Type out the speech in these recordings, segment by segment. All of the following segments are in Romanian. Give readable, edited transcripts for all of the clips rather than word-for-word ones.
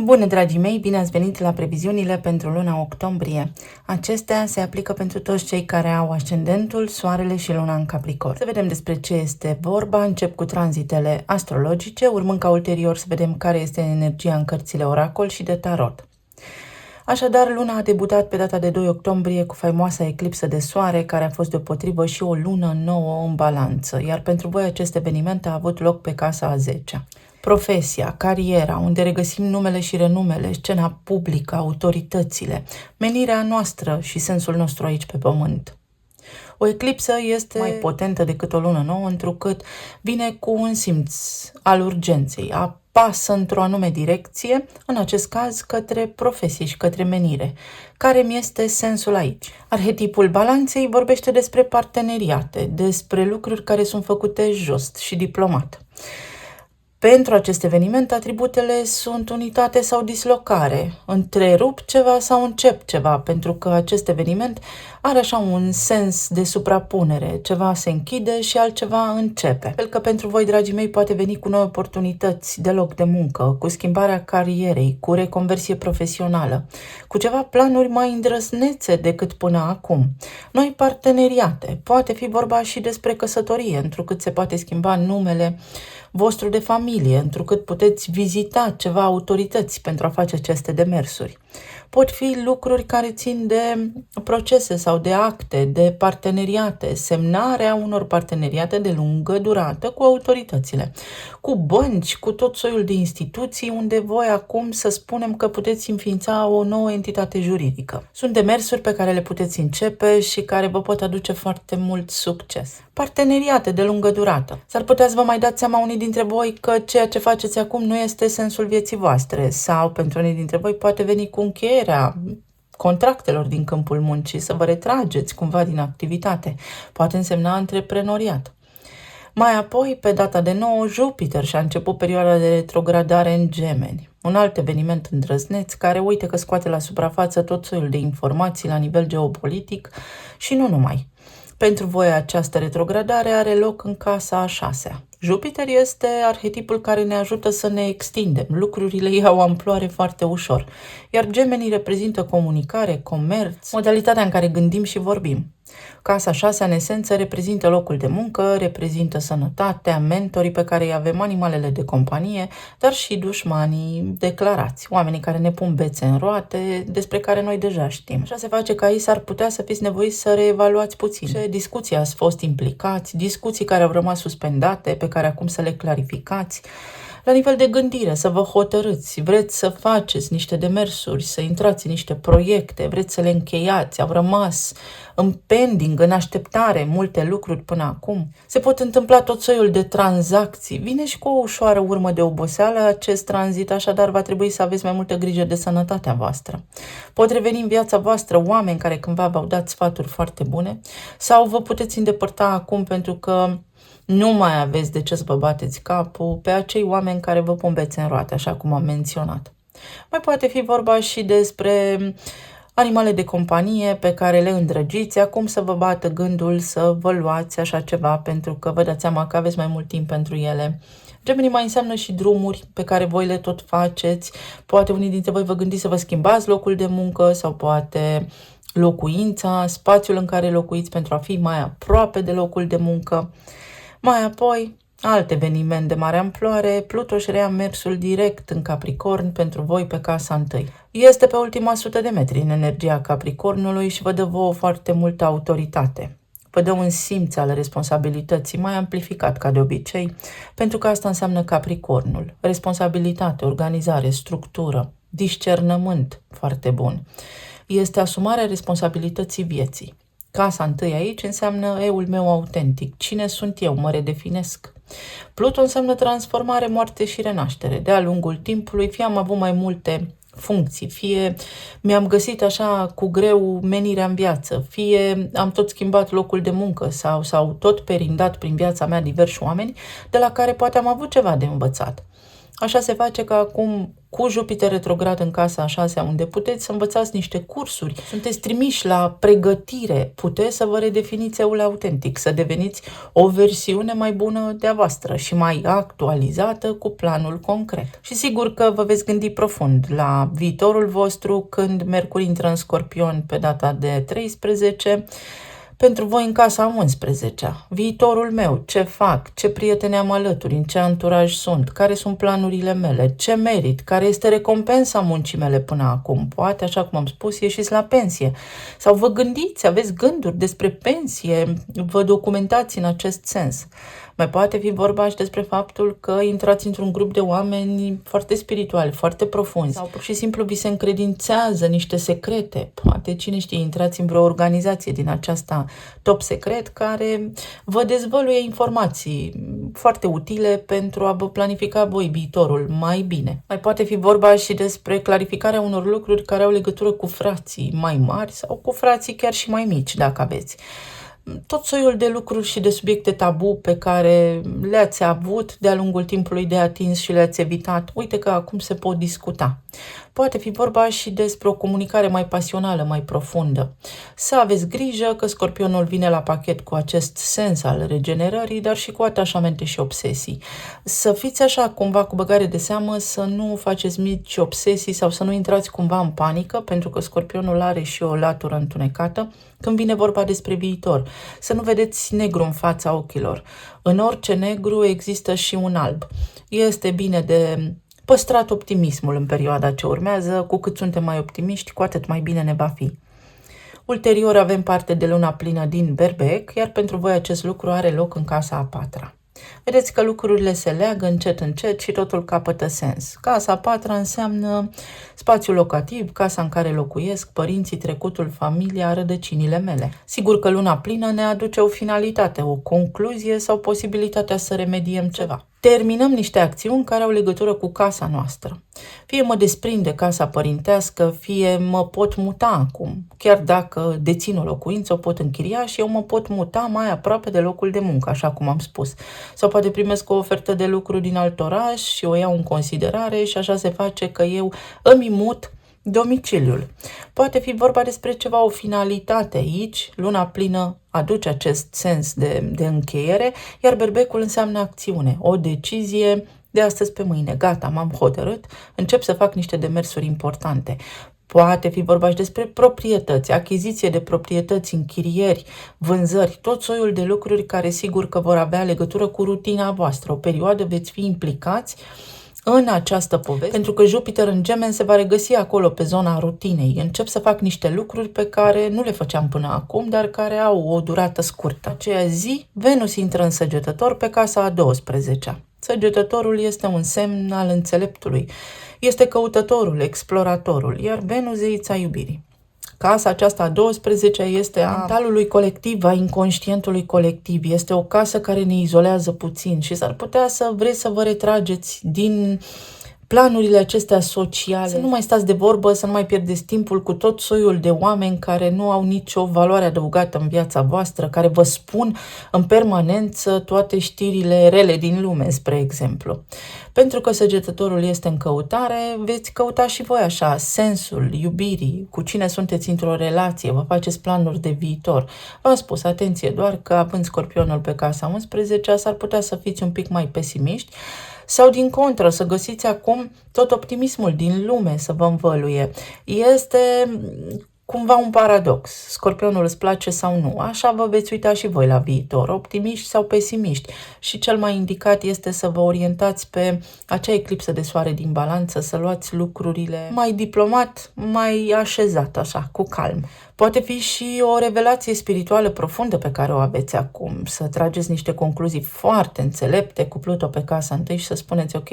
Bună, dragii mei! Bine ați venit la previziunile pentru luna octombrie. Acestea se aplică pentru toți cei care au ascendentul, soarele și luna în Capricorn. Să vedem despre ce este vorba. Încep cu tranzitele astrologice, urmând ca ulterior să vedem care este energia în cărțile oracol și de tarot. Așadar, luna a debutat pe data de 2 octombrie cu faimoasa eclipsă de soare, care a fost deopotrivă și o lună nouă în balanță, iar pentru voi acest eveniment a avut loc pe casa a 10-a. Profesia, cariera, unde regăsim numele și renumele, scena publică, autoritățile, menirea noastră și sensul nostru aici pe pământ. O eclipsă este mai potentă decât o lună nouă, întrucât vine cu un simț al urgenței, apasă într-o anume direcție, în acest caz către profesie și către menire. Care mi este sensul aici? Arhetipul balanței vorbește despre parteneriate, despre lucruri care sunt făcute just și diplomat. Pentru acest eveniment, atributele sunt unitate sau dislocare, întrerup ceva sau încep ceva, pentru că acest eveniment are așa un sens de suprapunere, ceva se închide și altceva începe. Fel că pentru voi, dragii mei, poate veni cu noi oportunități de loc de muncă, cu schimbarea carierei, cu reconversie profesională, cu ceva planuri mai îndrăznețe decât până acum. Noi parteneriate, poate fi vorba și despre căsătorie, întrucât se poate schimba numele vostru de familie, întrucât puteți vizita ceva autorități pentru a face aceste demersuri. Pot fi lucruri care țin de procese sau de acte, de parteneriate, semnarea unor parteneriate de lungă durată cu autoritățile, cu bănci, cu tot soiul de instituții unde voi acum să spunem că puteți înființa o nouă entitate juridică. Sunt demersuri pe care le puteți începe și care vă pot aduce foarte mult succes. Parteneriate de lungă durată. S-ar putea să vă mai dați seama unii dintre voi că ceea ce faceți acum nu este sensul vieții voastre sau pentru unii dintre voi poate veni cu încheierea contractelor din câmpul muncii, să vă retrageți cumva din activitate. Poate însemna antreprenoriat. Mai apoi, pe data de 9, Jupiter și-a început perioada de retrogradare în Gemeni. Un alt eveniment îndrăzneț care uite că scoate la suprafață tot soiul de informații la nivel geopolitic și nu numai. Pentru voi această retrogradare are loc în casa a 6-a. Jupiter este arhetipul care ne ajută să ne extindem. Lucrurile iau amploare foarte ușor. Iar Gemenii reprezintă comunicare, comerț, modalitatea în care gândim și vorbim. Casa 6, în esență, reprezintă locul de muncă, reprezintă sănătatea, mentorii pe care îi avem, animalele de companie, dar și dușmanii declarați, oamenii care ne pun bețe în roate, despre care noi deja știm. Așa se face că aici s-ar putea să fiți nevoiți să reevaluați puțin. Ce discuții ați fost implicați, discuții care au rămas suspendate, pe care acum să le clarificați. La nivel de gândire, să vă hotărâți, vreți să faceți niște demersuri, să intrați în niște proiecte, vreți să le încheiați, au rămas în pending, în așteptare multe lucruri până acum. Se pot întâmpla tot soiul de tranzacții, vine și cu o ușoară urmă de oboseală acest tranzit, așadar va trebui să aveți mai multă grijă de sănătatea voastră. Pot reveni în viața voastră oameni care cândva v-au dat sfaturi foarte bune sau vă puteți îndepărta acum pentru că nu mai aveți de ce să vă bateți capul pe acei oameni care vă pun bețe în roate, așa cum am menționat. Mai poate fi vorba și despre animale de companie pe care le îndrăgiți, acum să vă bată gândul să vă luați așa ceva pentru că vă dați seama că aveți mai mult timp pentru ele. Gemenii mai înseamnă și drumuri pe care voi le tot faceți, poate unii dintre voi vă gândiți să vă schimbați locul de muncă sau poate locuința, spațiul în care locuiți pentru a fi mai aproape de locul de muncă. Mai apoi, alt eveniment de mare amploare, Pluto își reia mersul direct în Capricorn pentru voi pe casa 1. Este pe ultima 100 de metri în energia Capricornului și vă dă vouă foarte multă autoritate. Vă dă un simț al responsabilității mai amplificat ca de obicei, pentru că asta înseamnă Capricornul. Responsabilitate, organizare, structură, discernământ foarte bun. Este asumarea responsabilității vieții. Casa 1 aici înseamnă eul meu autentic. Cine sunt eu? Mă redefinesc. Pluto înseamnă transformare, moarte și renaștere. De-a lungul timpului, fie am avut mai multe funcții, fie mi-am găsit așa cu greu menirea în viață, fie am tot schimbat locul de muncă sau tot perindat prin viața mea diversi oameni de la care poate am avut ceva de învățat. Așa se face că acum, cu Jupiter retrograd în casa a 6-a, unde puteți să învățați niște cursuri, sunteți trimiși la pregătire, puteți să vă redefiniți eu autentic, să deveniți o versiune mai bună de-a voastră și mai actualizată cu planul concret. Și sigur că vă veți gândi profund la viitorul vostru când Mercur intră în Scorpion pe data de 13, pentru voi în casa 11-a, viitorul meu, ce fac, ce prieteni am alături, în ce anturaj sunt, care sunt planurile mele, ce merit, care este recompensa muncii mele până acum. Poate, așa cum am spus, ieșiți la pensie. Sau vă gândiți, aveți gânduri despre pensie, vă documentați în acest sens. Mai poate fi vorba și despre faptul că intrați într-un grup de oameni foarte spirituali, foarte profunzi, sau pur și simplu vi se încredințează niște secrete. Poate, cine știe, intrați în vreo organizație din aceasta top secret care vă dezvăluie informații foarte utile pentru a vă planifica voi viitorul mai bine. Mai poate fi vorba și despre clarificarea unor lucruri care au legătură cu frații mai mari sau cu frații chiar și mai mici, dacă aveți. Tot soiul de lucruri și de subiecte tabu pe care le-ați avut de-a lungul timpului de atins și le-ați evitat, uite că acum se pot discuta. Poate fi vorba și despre o comunicare mai pasională, mai profundă. Să aveți grijă că Scorpionul vine la pachet cu acest sens al regenerării, dar și cu atașamente și obsesii. Să fiți așa cumva cu băgare de seamă, să nu faceți mici obsesii sau să nu intrați cumva în panică, pentru că Scorpionul are și o latură întunecată când vine vorba despre viitor. Să nu vedeți negru în fața ochilor. În orice negru există și un alb. Este bine de păstrat optimismul în perioada ce urmează, cu cât suntem mai optimiști, cu atât mai bine ne va fi. Ulterior avem parte de luna plină din Berbec, iar pentru voi acest lucru are loc în casa a 4-a. Vedeți că lucrurile se leagă încet, încet și totul capătă sens. Casa a 4-a înseamnă spațiul locativ, casa în care locuiesc, părinții, trecutul, familia, rădăcinile mele. Sigur că luna plină ne aduce o finalitate, o concluzie sau posibilitatea să remediem ceva. Terminăm niște acțiuni care au legătură cu casa noastră. Fie mă desprind de casa părintească, fie mă pot muta acum. Chiar dacă dețin o locuință, o pot închiria și eu mă pot muta mai aproape de locul de muncă, așa cum am spus. Sau poate primesc o ofertă de lucru din alt oraș și o iau în considerare și așa se face că eu îmi mut domiciliul. Poate fi vorba despre ceva, o finalitate aici. Luna plină aduce acest sens de încheiere, iar berbecul înseamnă acțiune, o decizie de astăzi pe mâine. Gata, m-am hotărât, încep să fac niște demersuri importante. Poate fi vorba și despre proprietăți, achiziție de proprietăți, închirieri, vânzări, tot soiul de lucruri care sigur că vor avea legătură cu rutina voastră. O perioadă veți fi implicați în această poveste, pentru că Jupiter în Gemeni se va regăsi acolo pe zona rutinei. Încep să fac niște lucruri pe care nu le făceam până acum, dar care au o durată scurtă. Aceea zi, Venus intră în Săgetător pe casa a 12-a. Săgetătorul este un semn al înțeleptului. Este căutătorul, exploratorul, iar Venus zeița iubirii. Casa aceasta a 12-a este a mentalului colectiv, a inconștientului colectiv. Este o casă care ne izolează puțin și s-ar putea să vreți să vă retrageți din planurile acestea sociale, să nu mai stați de vorbă, să nu mai pierdeți timpul cu tot soiul de oameni care nu au nicio valoare adăugată în viața voastră, care vă spun în permanență toate știrile rele din lume, spre exemplu. Pentru că Săgetătorul este în căutare, veți căuta și voi așa sensul iubirii, cu cine sunteți într-o relație, vă faceți planuri de viitor. V-am spus, atenție, doar că având Scorpionul pe casa 11, s-ar putea să fiți un pic mai pesimiști, sau din contră, să găsiți acum tot optimismul din lume să vă învăluie. Este cumva un paradox. Scorpionul îți place sau nu? Așa vă veți uita și voi la viitor, optimiști sau pesimiști. Și cel mai indicat este să vă orientați pe acea eclipsă de soare din balanță, să luați lucrurile mai diplomat, mai așezat, așa, cu calm. Poate fi și o revelație spirituală profundă pe care o aveți acum, să trageți niște concluzii foarte înțelepte cu Pluto pe casa întâi și să spuneți, ok,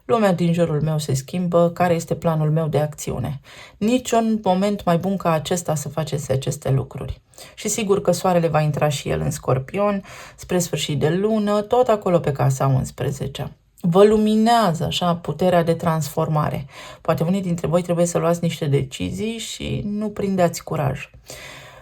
lumea din jurul meu se schimbă, care este planul meu de acțiune? Niciun moment mai bun ca acesta să faceți aceste lucruri. Și sigur că soarele va intra și el în Scorpion, spre sfârșit de lună, tot acolo pe casa 11. Vă luminează așa puterea de transformare. Poate unii dintre voi trebuie să luați niște decizii și nu prindeați curaj.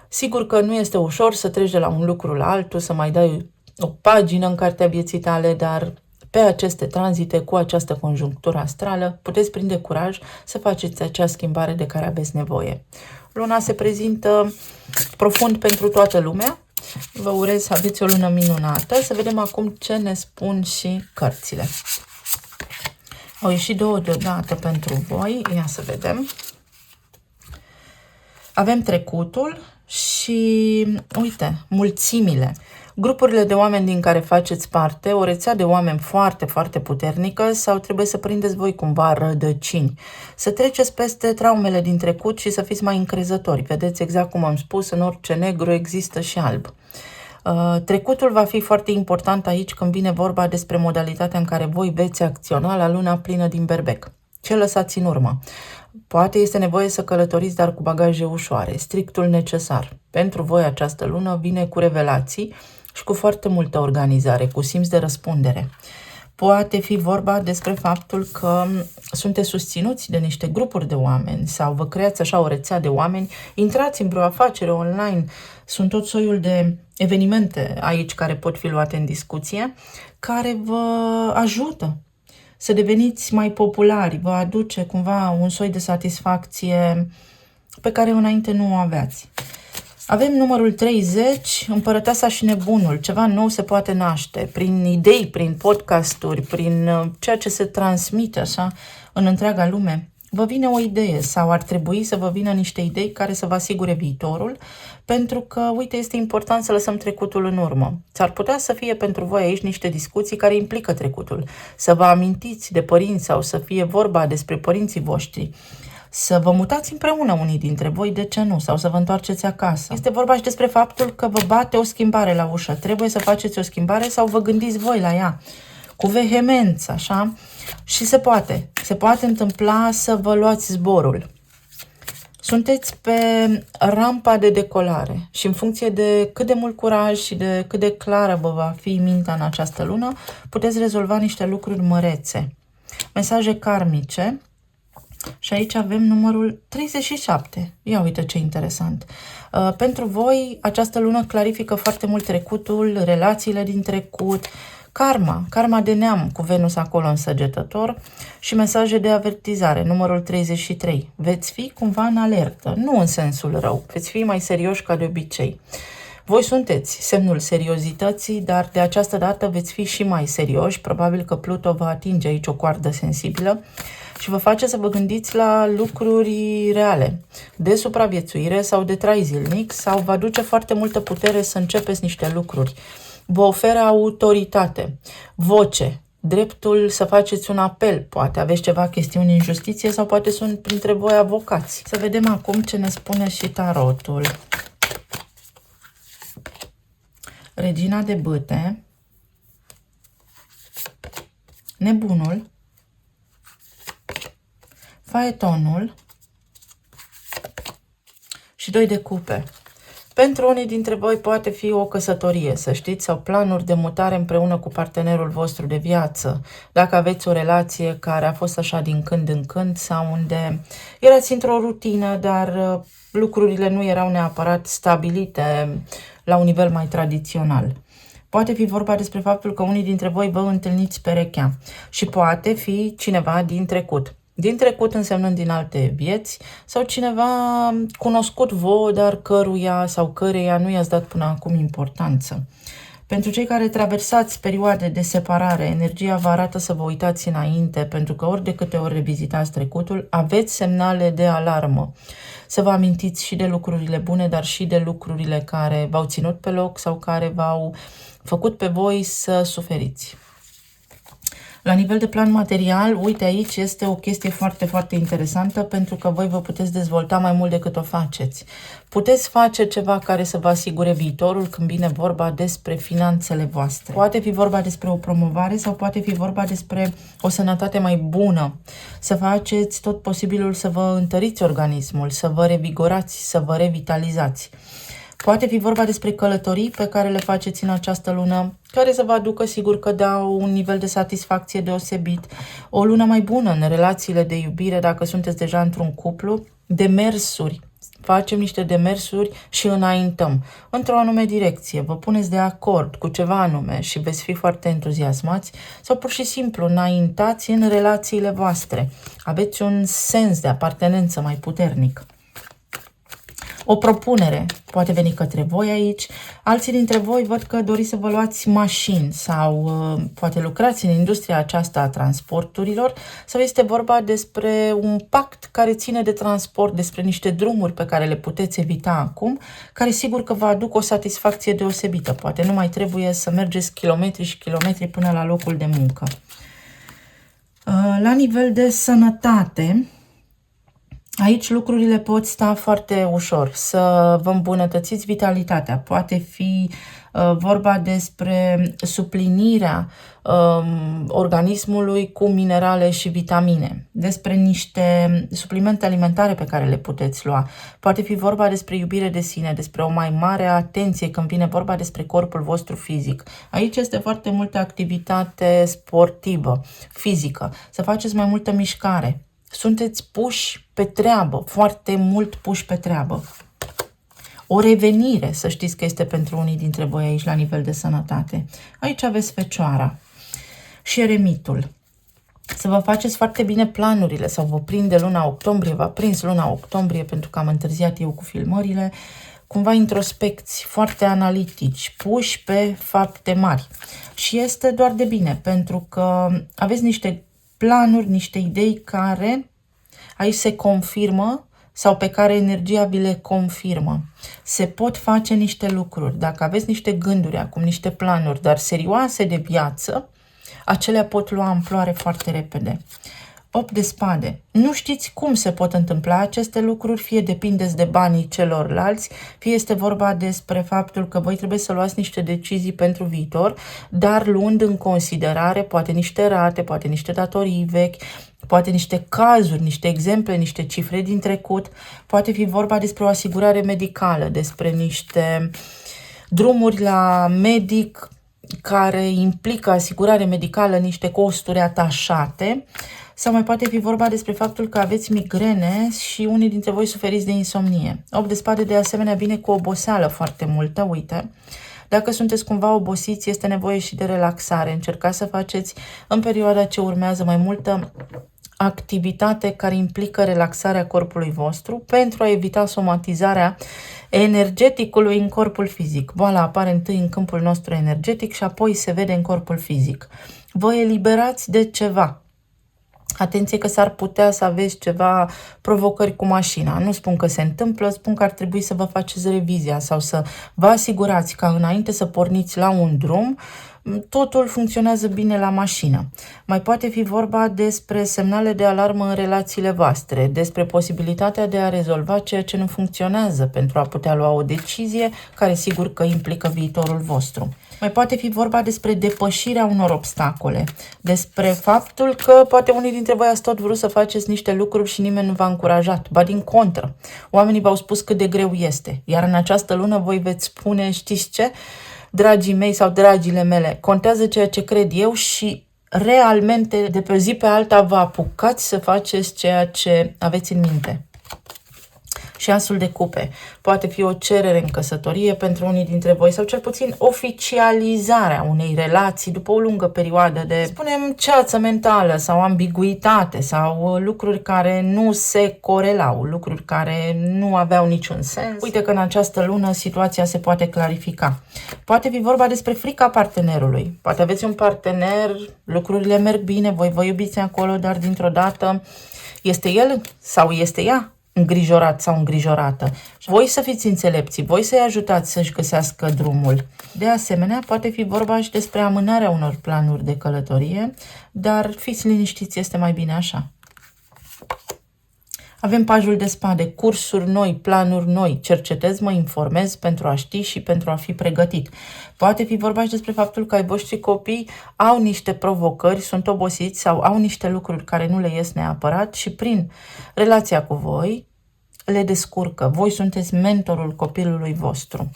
Sigur că nu este ușor să treci de la un lucru la altul, să mai dai o pagină în cartea vieții tale, dar pe aceste tranzite cu această conjunctură astrală, puteți prinde curaj să faceți acea schimbare de care aveți nevoie. Luna se prezintă profund pentru toată lumea. Vă urez să aveți o lună minunată. Să vedem acum ce ne spun și cărțile. Au ieșit două deodată pentru voi. Ia să vedem. Avem trecutul și, uite, mulțimile. Grupurile de oameni din care faceți parte, o rețea de oameni foarte, foarte puternică sau trebuie să prindeți voi cumva rădăcini. Să treceți peste traumele din trecut și să fiți mai încrezători. Vedeți, exact cum am spus, în orice negru există și alb. Trecutul va fi foarte important aici când vine vorba despre modalitatea în care voi veți acționa la luna plină din Berbec. Ce lăsați în urmă? Poate este nevoie să călătoriți, dar cu bagaje ușoare, strictul necesar. Pentru voi această lună vine cu revelații și cu foarte multă organizare, cu simț de răspundere. Poate fi vorba despre faptul că sunteți susținuți de niște grupuri de oameni sau vă creați așa o rețea de oameni, intrați în vreo afacere online, sunt tot soiul de evenimente aici care pot fi luate în discuție, care vă ajută să deveniți mai populari, vă aduce cumva un soi de satisfacție pe care înainte nu o aveați. Avem numărul 30, împărăteasa și nebunul. Ceva nou se poate naște prin idei, prin podcasturi, prin ceea ce se transmite așa în întreaga lume. Vă vine o idee sau ar trebui să vă vină niște idei care să vă asigure viitorul, pentru că, uite, este important să lăsăm trecutul în urmă. S-ar putea să fie pentru voi aici niște discuții care implică trecutul, să vă amintiți de părinți sau să fie vorba despre părinții voștri, să vă mutați împreună unii dintre voi, de ce nu, sau să vă întoarceți acasă. Este vorba și despre faptul că vă bate o schimbare la ușă. Trebuie să faceți o schimbare sau vă gândiți voi la ea, cu vehemență, așa, și se poate. Se poate întâmpla să vă luați zborul. Sunteți pe rampa de decolare și în funcție de cât de mult curaj și de cât de clară vă va fi mintea în această lună, puteți rezolva niște lucruri mărețe. Mesaje karmice. Și aici avem numărul 37. Ia uite ce interesant. Pentru voi, această lună clarifică foarte mult trecutul, relațiile din trecut, karma de neam cu Venus acolo în Săgetător și mesaje de avertizare, numărul 33. Veți fi cumva în alertă, nu în sensul rău, veți fi mai serioși ca de obicei. Voi sunteți semnul seriozității, dar de această dată veți fi și mai serioși, probabil că Pluto va atinge aici o coardă sensibilă și vă face să vă gândiți la lucruri reale, de supraviețuire sau de trai zilnic, sau vă aduce foarte multă putere să începeți niște lucruri. Vă oferă autoritate, voce, dreptul să faceți un apel, poate aveți ceva chestiuni în justiție sau poate sunt printre voi avocați. Să vedem acum ce ne spune și tarotul. Regina de bâte, nebunul, faetonul și 2 de cupe. Pentru unii dintre voi poate fi o căsătorie, să știți, sau planuri de mutare împreună cu partenerul vostru de viață. Dacă aveți o relație care a fost așa din când în când sau unde erați într-o rutină, dar lucrurile nu erau neapărat stabilite la un nivel mai tradițional. Poate fi vorba despre faptul că unii dintre voi vă întâlniți perechea și poate fi cineva din trecut. Din trecut însemnând din alte vieți sau cineva cunoscut vouă, dar căruia sau căreia nu i-ați dat până acum importanță. Pentru cei care traversați perioade de separare, energia vă arată să vă uitați înainte, pentru că ori de câte ori revizitați trecutul, aveți semnale de alarmă. Să vă amintiți și de lucrurile bune, dar și de lucrurile care v-au ținut pe loc sau care v-au făcut pe voi să suferiți. La nivel de plan material, uite aici este o chestie foarte, foarte interesantă pentru că voi vă puteți dezvolta mai mult decât o faceți. Puteți face ceva care să vă asigure viitorul când vine vorba despre finanțele voastre. Poate fi vorba despre o promovare sau poate fi vorba despre o sănătate mai bună. Să faceți tot posibilul să vă întăriți organismul, să vă revigorați, să vă revitalizați. Poate fi vorba despre călătorii pe care le faceți în această lună, care să vă aducă, sigur că dau un nivel de satisfacție deosebit, o lună mai bună în relațiile de iubire, dacă sunteți deja într-un cuplu, demersuri facem niște demersuri și înaintăm într-o anume direcție, vă puneți de acord cu ceva anume și veți fi foarte entuziasmați, sau pur și simplu înaintați în relațiile voastre. Aveți un sens de apartenență mai puternic. O propunere poate veni către voi aici. Alții dintre voi văd că doriți să vă luați mașini sau poate lucrați în industria aceasta a transporturilor, sau este vorba despre un pact care ține de transport, despre niște drumuri pe care le puteți evita acum, care sigur că vă aduc o satisfacție deosebită. Poate nu mai trebuie să mergeți kilometri și kilometri până la locul de muncă. La nivel de sănătate, aici lucrurile pot sta foarte ușor, să vă îmbunătățiți vitalitatea. Poate fi vorba despre suplinirea organismului cu minerale și vitamine, despre niște suplimente alimentare pe care le puteți lua. Poate fi vorba despre iubire de sine, despre o mai mare atenție când vine vorba despre corpul vostru fizic. Aici este foarte multă activitate sportivă, fizică, să faceți mai multă mișcare. Sunteți puși pe treabă, foarte mult puși pe treabă. O revenire, să știți că este pentru unii dintre voi aici la nivel de sănătate. Aici aveți Fecioara și Eremitul. Să vă faceți foarte bine planurile, sau vă prinde luna octombrie, v-a prins luna octombrie pentru că am întârziat eu cu filmările, cumva introspecți, foarte analitici, puși pe fapte mari. Și este doar de bine, pentru că aveți niște planuri, niște idei care aici se confirmă sau pe care energia vi le confirmă. Se pot face niște lucruri. Dacă aveți niște gânduri acum, niște planuri, dar serioase de viață, acelea pot lua amploare foarte repede. 8 de spade. Nu știți cum se pot întâmpla aceste lucruri, fie depindeți de banii celorlalți, fie este vorba despre faptul că voi trebuie să luați niște decizii pentru viitor, dar luând în considerare poate niște rate, poate niște datorii vechi, poate niște cazuri, niște exemple, niște cifre din trecut, poate fi vorba despre o asigurare medicală, despre niște drumuri la medic care implică asigurare medicală, niște costuri atașate, sau mai poate fi vorba despre faptul că aveți migrene și unii dintre voi suferiți de insomnie. 8 de spade de asemenea vine cu oboseală foarte multă, uite. Dacă sunteți cumva obosiți, este nevoie și de relaxare. Încercați să faceți în perioada ce urmează mai multă activitate care implică relaxarea corpului vostru pentru a evita somatizarea energeticului în corpul fizic. Boala apare întâi în câmpul nostru energetic și apoi se vede în corpul fizic. Vă eliberați de ceva. Atenție că s-ar putea să aveți ceva provocări cu mașina. Nu spun că se întâmplă, spun că ar trebui să vă faceți revizia sau să vă asigurați că înainte să porniți la un drum, totul funcționează bine la mașină. Mai poate fi vorba despre semnale de alarmă în relațiile voastre, despre posibilitatea de a rezolva ceea ce nu funcționează pentru a putea lua o decizie care sigur că implică viitorul vostru. Mai poate fi vorba despre depășirea unor obstacole, despre faptul că poate unii dintre voi ați tot vrut să faceți niște lucruri și nimeni nu v-a încurajat, ba din contră. Oamenii v-au spus cât de greu este, iar în această lună voi veți spune, știți ce, dragii mei sau dragile mele, contează ceea ce cred eu și realmente de pe o zi pe alta vă apucați să faceți ceea ce aveți în minte. Și Asul de cupe. Poate fi o cerere în căsătorie pentru unii dintre voi sau cel puțin oficializarea unei relații după o lungă perioadă de, spunem, ceață mentală sau ambiguitate sau lucruri care nu se corelau, lucruri care nu aveau niciun sens. Uite că în această lună situația se poate clarifica. Poate fi vorba despre frica partenerului. Poate aveți un partener, lucrurile merg bine, voi vă iubiți acolo, dar dintr-o dată este el sau este ea îngrijorat sau îngrijorată. Voi să fiți înțelepți, voi să-i ajutați să-și găsească drumul. De asemenea, poate fi vorba și despre amânarea unor planuri de călătorie, dar fiți liniștiți, este mai bine așa. Avem pajul de spade, cursuri noi, planuri noi, cercetez, mă informez pentru a ști și pentru a fi pregătit. Poate fi vorba și despre faptul că ai voștri copii au niște provocări, sunt obosiți sau au niște lucruri care nu le ies neapărat și prin relația cu voi le descurcă. Voi sunteți mentorul copilului vostru.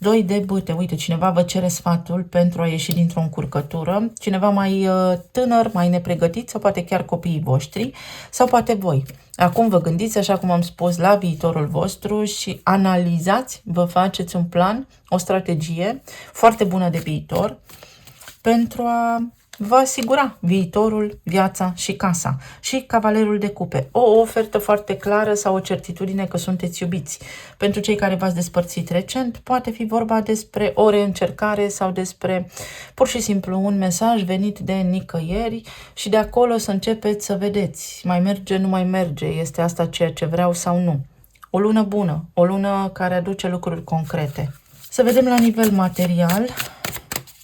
2 de bâte. Uite, cineva vă cere sfatul pentru a ieși dintr-o încurcătură. Cineva mai tânăr, mai nepregătit sau poate chiar copiii voștri sau poate voi. Acum vă gândiți, așa cum am spus, la viitorul vostru și analizați, vă faceți un plan, o strategie foarte bună de viitor pentru a vă asigura viitorul, viața și casa. Și cavalerul de cupe. O ofertă foarte clară sau o certitudine că sunteți iubiți. Pentru cei care v-ați despărțit recent, poate fi vorba despre o reîncercare sau despre pur și simplu un mesaj venit de nicăieri și de acolo să începeți să vedeți. Mai merge, nu mai merge, este asta ceea ce vreau sau nu. O lună bună, o lună care aduce lucruri concrete. Să vedem la nivel material,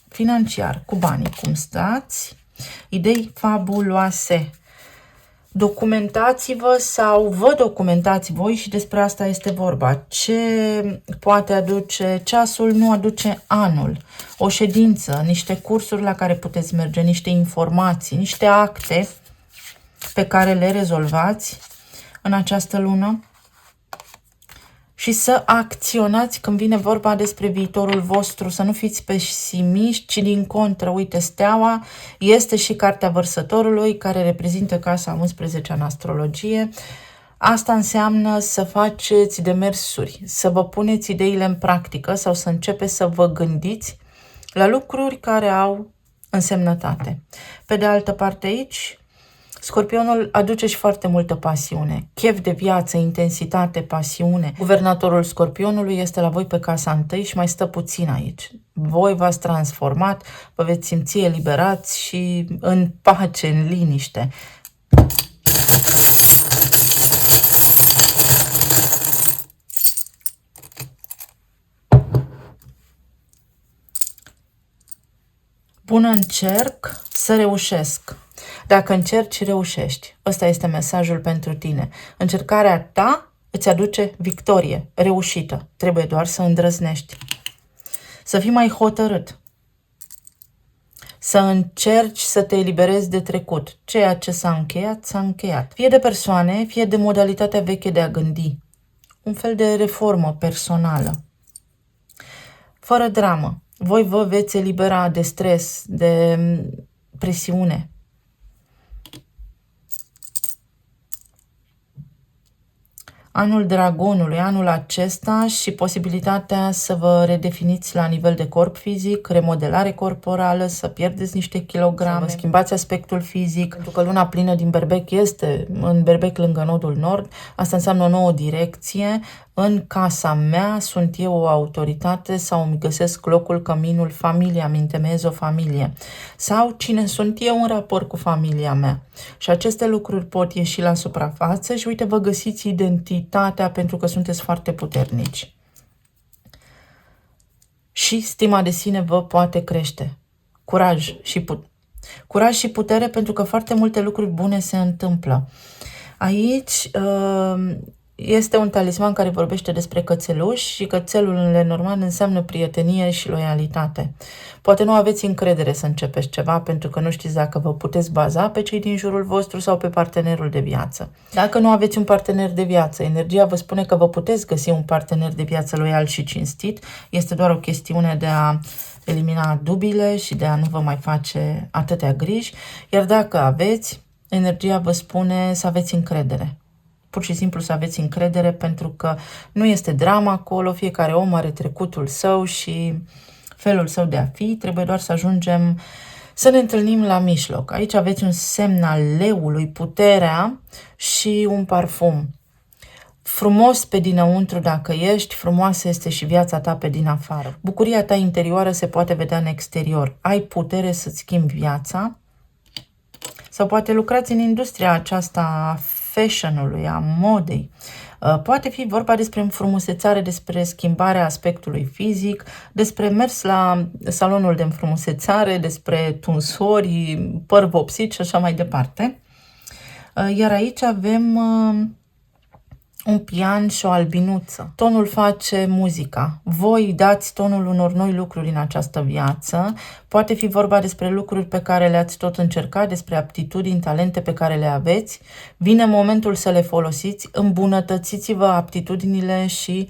financiar, cu banii, cum stați, idei fabuloase. Documentați-vă sau vă documentați voi și despre asta este vorba. Ce poate aduce ceasul, nu aduce anul. O ședință, niște cursuri la care puteți merge, niște informații, niște acte pe care le rezolvați în această lună. Și să acționați când vine vorba despre viitorul vostru, să nu fiți pesimiști, ci din contră. Uite, steaua este și cartea vărsătorului, care reprezintă casa 11 în astrologie. Asta înseamnă să faceți demersuri, să vă puneți ideile în practică sau să începeți să vă gândiți la lucruri care au însemnătate. Pe de altă parte aici, Scorpionul aduce și foarte multă pasiune, chef de viață, intensitate, pasiune. Guvernatorul Scorpionului este la voi pe casa 1 și mai stă puțin aici. Voi v-ați transformat, vă veți simți eliberați și în pace, în liniște. Pun în cerc să reușesc. Dacă încerci, reușești. Ăsta este mesajul pentru tine. Încercarea ta îți aduce victorie, reușită. Trebuie doar să îndrăznești. Să fii mai hotărât. Să încerci să te eliberezi de trecut. Ceea ce s-a încheiat, s-a încheiat. Fie de persoane, fie de modalitatea veche de a gândi. Un fel de reformă personală. Fără dramă. Voi vă veți elibera de stres, de presiune. Anul dragonului, anul acesta și posibilitatea să vă redefiniți la nivel de corp fizic, remodelare corporală, să pierdeți niște kilograme, să vă schimbați aspectul fizic, pentru că luna plină din Berbec este în Berbec lângă nodul nord, asta înseamnă o nouă direcție. În casa mea sunt eu o autoritate sau îmi găsesc locul, căminul, familia, îmi întemeiez o familie. Sau cine sunt eu în raport cu familia mea. Și aceste lucruri pot ieși la suprafață și uite, vă găsiți identitatea pentru că sunteți foarte puternici. Și stima de sine vă poate crește. Curaj și putere pentru că foarte multe lucruri bune se întâmplă. Aici este un talisman care vorbește despre cățeluș și cățelul în Lenormand înseamnă prietenie și loialitate. Poate nu aveți încredere să începeți ceva pentru că nu știți dacă vă puteți baza pe cei din jurul vostru sau pe partenerul de viață. Dacă nu aveți un partener de viață, energia vă spune că vă puteți găsi un partener de viață loial și cinstit. Este doar o chestiune de a elimina dubiile și de a nu vă mai face atâtea griji. Iar dacă aveți, energia vă spune să aveți încredere. Pur și simplu să aveți încredere pentru că nu este drama acolo, fiecare om are trecutul său și felul său de a fi, trebuie doar să ajungem să ne întâlnim la mijloc. Aici aveți un semn al leului, puterea și un parfum. Frumos pe dinăuntru dacă ești, frumoasă este și viața ta pe din afară. Bucuria ta interioară se poate vedea în exterior. Ai putere să-ți schimbi viața sau poate lucrați în industria aceasta a fashion-ului, a modei. Poate fi vorba despre înfrumusețare, despre schimbarea aspectului fizic, despre mers la salonul de înfrumusețare, despre tunsori, păr vopsit și așa mai departe. Iar aici avem un pian și o albinuță. Tonul face muzica. Voi dați tonul unor noi lucruri în această viață. Poate fi vorba despre lucruri pe care le-ați tot încercat, despre aptitudini, talente pe care le aveți. Vine momentul să le folosiți, îmbunătățiți-vă aptitudinile și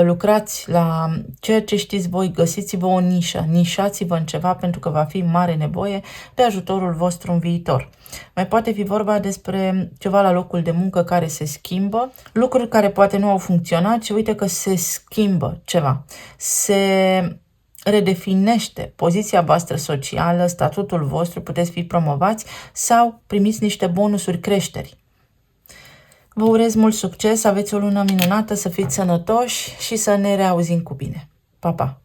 lucrați la ceea ce știți voi, găsiți-vă o nișă, nișați-vă în ceva pentru că va fi mare nevoie de ajutorul vostru în viitor. Mai poate fi vorba despre ceva la locul de muncă care se schimbă, lucruri care poate nu au funcționat și uite că se schimbă ceva. Se redefinește poziția voastră socială, statutul vostru, puteți fi promovați sau primiți niște bonusuri, creșteri. Vă urez mult succes, aveți o lună minunată, să fiți sănătoși și să ne reauzim cu bine. Pa, pa!